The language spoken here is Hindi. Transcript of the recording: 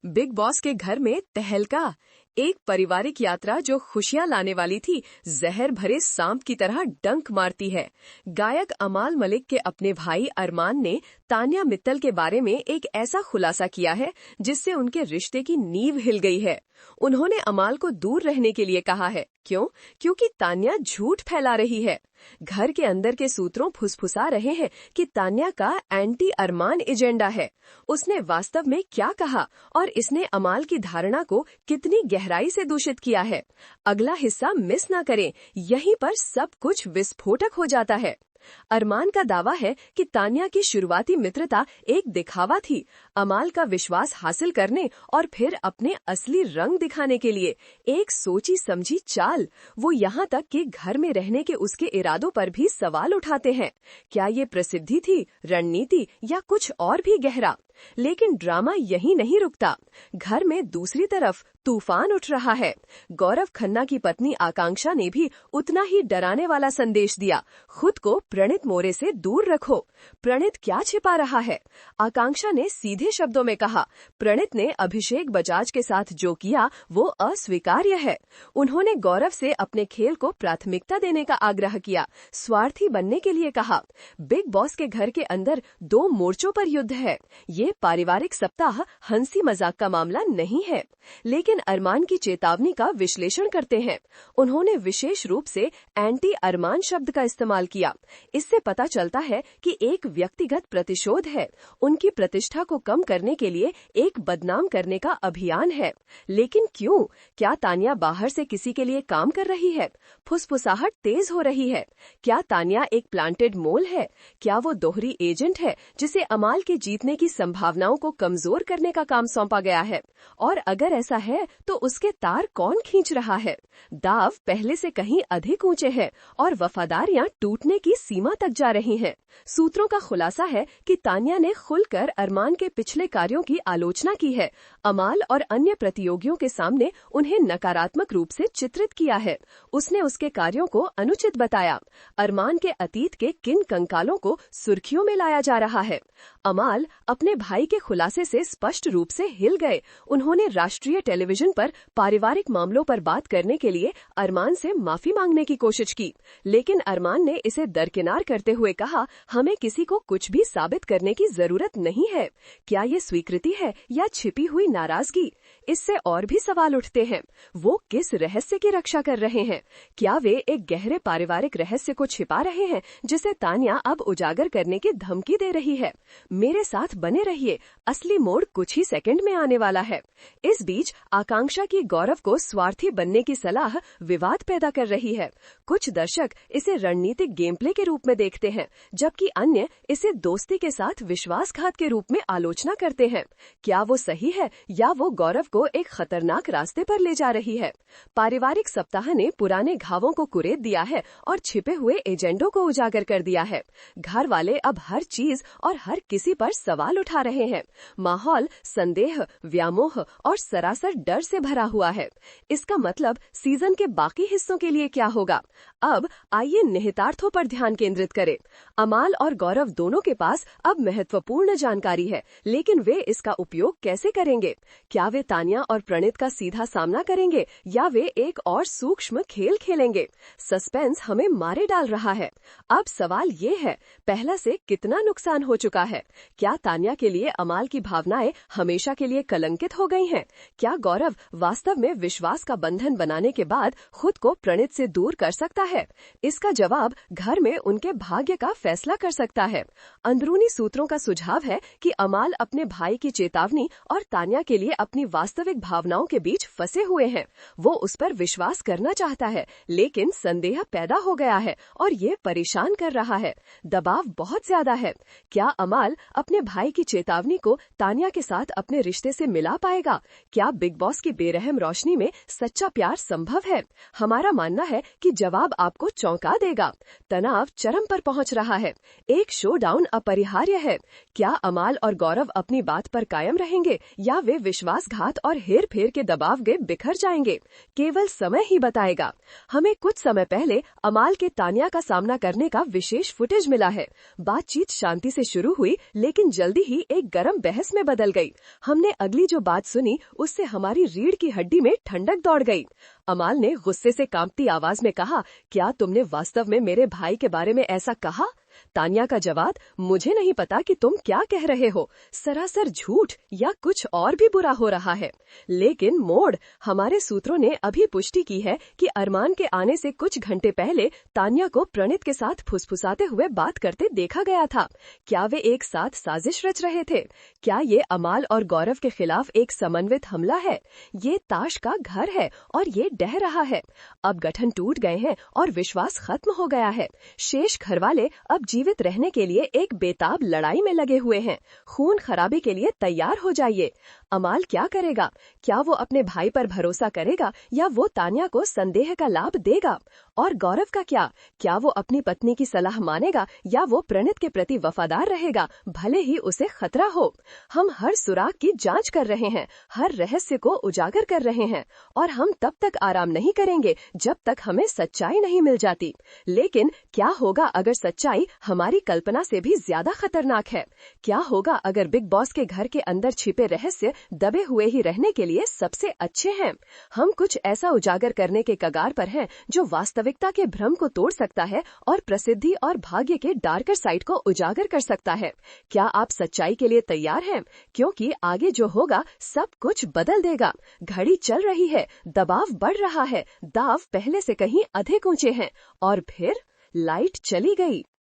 बिग बॉस के घर में तहलका। एक पारिवारिक यात्रा जो खुशियां लाने वाली थी, जहर भरे सांप की तरह डंक मारती है। गायक अमाल मलिक के अपने भाई अरमान ने तान्या मित्तल के बारे में एक ऐसा खुलासा किया है जिससे उनके रिश्ते की नींव हिल गई है। उन्होंने अमाल को दूर रहने के लिए कहा है। क्यों? क्योंकि तान्या झूठ फैला रही है। घर के अंदर के सूत्रों फुसफुसा रहे हैं कि तान्या का एंटी अरमान एजेंडा है। उसने वास्तव में क्या कहा और इसने अमाल की धारणा को कितनी गहराई से दूषित किया है। अगला हिस्सा मिस ना करें, यहीं पर सब कुछ विस्फोटक हो जाता है। अरमान का दावा है कि तान्या की शुरुआती मित्रता एक दिखावा थी, अमाल का विश्वास हासिल करने और फिर अपने असली रंग दिखाने के लिए एक सोची समझी चाल। वो यहाँ तक कि घर में रहने के उसके इरादों पर भी सवाल उठाते हैं। क्या ये प्रसिद्धि थी, रणनीति या कुछ और भी गहरा? लेकिन ड्रामा यहीं नहीं रुकता। घर में दूसरी तरफ तूफान उठ रहा है। गौरव खन्ना की पत्नी आकांक्षा ने भी उतना ही डराने वाला संदेश दिया। खुद को प्रणीत मोरे से दूर रखो। प्रणीत क्या छिपा रहा है? आकांक्षा ने सीधे शब्दों में कहा, प्रणीत ने अभिषेक बजाज के साथ जो किया वो अस्वीकार्य है। उन्होंने गौरव से अपने खेल को प्राथमिकता देने का आग्रह किया, स्वार्थी बनने के लिए कहा। बिग बॉस के घर के अंदर दो मोर्चों पर युद्ध है। ये पारिवारिक सप्ताह हंसी मजाक का मामला नहीं है। लेकिन अरमान की चेतावनी का विश्लेषण करते हैं। उन्होंने विशेष रूप से एंटी अरमान शब्द का इस्तेमाल किया। इससे पता चलता है कि एक व्यक्तिगत प्रतिशोध है, उनकी प्रतिष्ठा को कम करने के लिए एक बदनाम करने का अभियान है। लेकिन क्यों? क्या तान्या बाहर से किसी के लिए काम कर रही है? फुसफुसाहट तेज हो रही है। क्या तान्या एक प्लांटेड मोल है? क्या वो दोहरी एजेंट है जिसे अमाल के जीतने की संभावनाओं को कमजोर करने का काम सौंपा गया है? और अगर ऐसा है तो उसके तार कौन खींच रहा है? दाव पहले से कहीं अधिक ऊंचे हैं और वफादारियां टूटने की सीमा तक जा रही हैं। सूत्रों का खुलासा है कि तान्या ने खुलकर अरमान के पिछले कार्यों की आलोचना की है। अमाल और अन्य प्रतियोगियों के सामने उन्हें नकारात्मक रूप से चित्रित किया है। उसने उसके कार्यों को अनुचित बताया। अरमान के अतीत के किन कंकालों को सुर्खियों में लाया जा रहा है। अमाल अपने भाई के खुलासे से स्पष्ट रूप से हिल गए। उन्होंने राष्ट्रीय टेलीविजन पर पारिवारिक मामलों पर बात करने के लिए अरमान से माफी मांगने की कोशिश की, लेकिन अरमान ने इसे दरकिनार करते हुए कहा, हमें किसी को कुछ भी साबित करने की जरूरत नहीं है। क्या ये स्वीकृति है या छिपी हुई नाराजगी? इससे और भी सवाल उठते हैं। वो किस रहस्य की रक्षा कर रहे हैं? क्या वे एक गहरे पारिवारिक रहस्य को छिपा रहे हैं जिसे तान्या अब उजागर करने की धमकी दे रही है? मेरे साथ बने रहिए, असली मोड़ कुछ ही सेकंड में आने वाला है। इस बीच आकांक्षा की गौरव को स्वार्थी बनने की सलाह विवाद पैदा कर रही है। कुछ दर्शक इसे रणनीतिक गेम प्ले के रूप में देखते हैं, जबकि अन्य इसे दोस्ती के साथ विश्वासघात के रूप में आलोचना करते हैं। क्या वो सही है या वो गौरव को एक खतरनाक रास्ते पर ले जा रही है? पारिवारिक सप्ताह ने पुराने घावों को कुरेद दिया है और छिपे हुए एजेंडों को उजागर कर दिया है। घर वाले अब हर चीज और हर किसी पर सवाल उठा रहे हैं। माहौल संदेह, व्यामोह और सरासर डर से भरा हुआ है। इसका मतलब सीजन के बाकी हिस्सों के लिए क्या होगा? अब आइए निहितार्थों पर ध्यान केंद्रित करें। अमाल और गौरव दोनों के पास अब महत्वपूर्ण जानकारी है, लेकिन वे इसका उपयोग कैसे करेंगे? क्या वे तान्या और प्रणीत का सीधा सामना करेंगे या वे एक और सूक्ष्म खेल खेलेंगे? सस्पेंस हमें मारे डाल रहा है। अब सवाल ये है, पहला से कितना नुकसान हो चुका है? क्या तान्या के लिए अमाल की भावनाएं हमेशा के लिए कलंकित हो गई हैं? क्या गौरव वास्तव में विश्वास का बंधन बनाने के बाद खुद को प्रणीत से दूर कर सकता है? इसका जवाब घर में उनके भाग्य का फैसला कर सकता है। अंदरूनी सूत्रों का सुझाव है कि अमाल अपने भाई की चेतावनी और तान्या के लिए अपनी वास्तविक भावनाओं के बीच फंसे हुए हैं। वो उस पर विश्वास करना चाहता है, लेकिन संदेह पैदा हो गया है और ये परेशान कर रहा है। दबाव बहुत ज्यादा है। क्या अमाल अपने भाई की चेतावनी को तान्या के साथ अपने रिश्ते से मिला पाएगा? क्या बिग बॉस की बेरहम रोशनी में सच्चा प्यार संभव है? हमारा मानना है कि जवाब आपको चौंका देगा। तनाव चरम पर पहुंच रहा है। एक शोडाउन अपरिहार्य है। क्या अमाल और गौरव गौरव अपनी बात पर कायम रहेंगे या वे विश्वासघात और हेर फेर के दबाव में बिखर जाएंगे, केवल समय ही बताएगा। हमें कुछ समय पहले अमाल के तानिया का सामना करने का विशेष फुटेज मिला है। बातचीत शांति से शुरू हुई, लेकिन जल्दी ही एक गर्म बहस में बदल गई। हमने अगली जो बात सुनी उससे हमारी रीढ़ की हड्डी में ठंडक दौड़ गई। अमाल ने गुस्से से कांपती आवाज में कहा, क्या तुमने वास्तव में मेरे भाई के बारे में ऐसा कहा? तानिया का जवाब, मुझे नहीं पता कि तुम क्या कह रहे हो, सरासर झूठ या कुछ और भी बुरा हो रहा है। लेकिन मोड़, हमारे सूत्रों ने अभी पुष्टि की है कि अरमान के आने से कुछ घंटे पहले तानिया को प्रणीत के साथ फुसफुसाते हुए बात करते देखा गया था। क्या वे एक साथ साजिश रच रहे थे? क्या ये अमाल और गौरव के खिलाफ एक समन्वित हमला है? ये ताश का घर है और ये डह रहा है। अब गठन टूट गए हैं और विश्वास खत्म हो गया है। शेष घरवाले अब जीवित रहने के लिए एक बेताब लड़ाई में लगे हुए हैं। खून खराबे के लिए तैयार हो जाइए। अमाल क्या करेगा? क्या वो अपने भाई पर भरोसा करेगा या वो तानिया को संदेह का लाभ देगा? और गौरव का क्या वो अपनी पत्नी की सलाह मानेगा या वो प्रणीत के प्रति वफादार रहेगा, भले ही उसे खतरा हो? हम हर सुराग की जांच कर रहे हैं, हर रहस्य को उजागर कर रहे हैं, और हम तब तक आराम नहीं करेंगे जब तक हमें सच्चाई नहीं मिल जाती। लेकिन क्या होगा अगर सच्चाई हमारी कल्पना से भी ज्यादा खतरनाक है? क्या होगा अगर बिग बॉस के घर के अंदर छिपे रहस्य दबे हुए ही रहने के लिए सबसे अच्छे हैं? हम कुछ ऐसा उजागर करने के कगार पर हैं जो वास्तविकता के भ्रम को तोड़ सकता है और प्रसिद्धि और भाग्य के डार्कर साइड को उजागर कर सकता है। क्या आप सच्चाई के लिए तैयार हैं? क्योंकि आगे जो होगा सब कुछ बदल देगा। घड़ी चल रही है, दबाव बढ़ रहा है, दाव पहले से कहीं अधिक ऊंचे हैं, और फिर लाइट चली गई।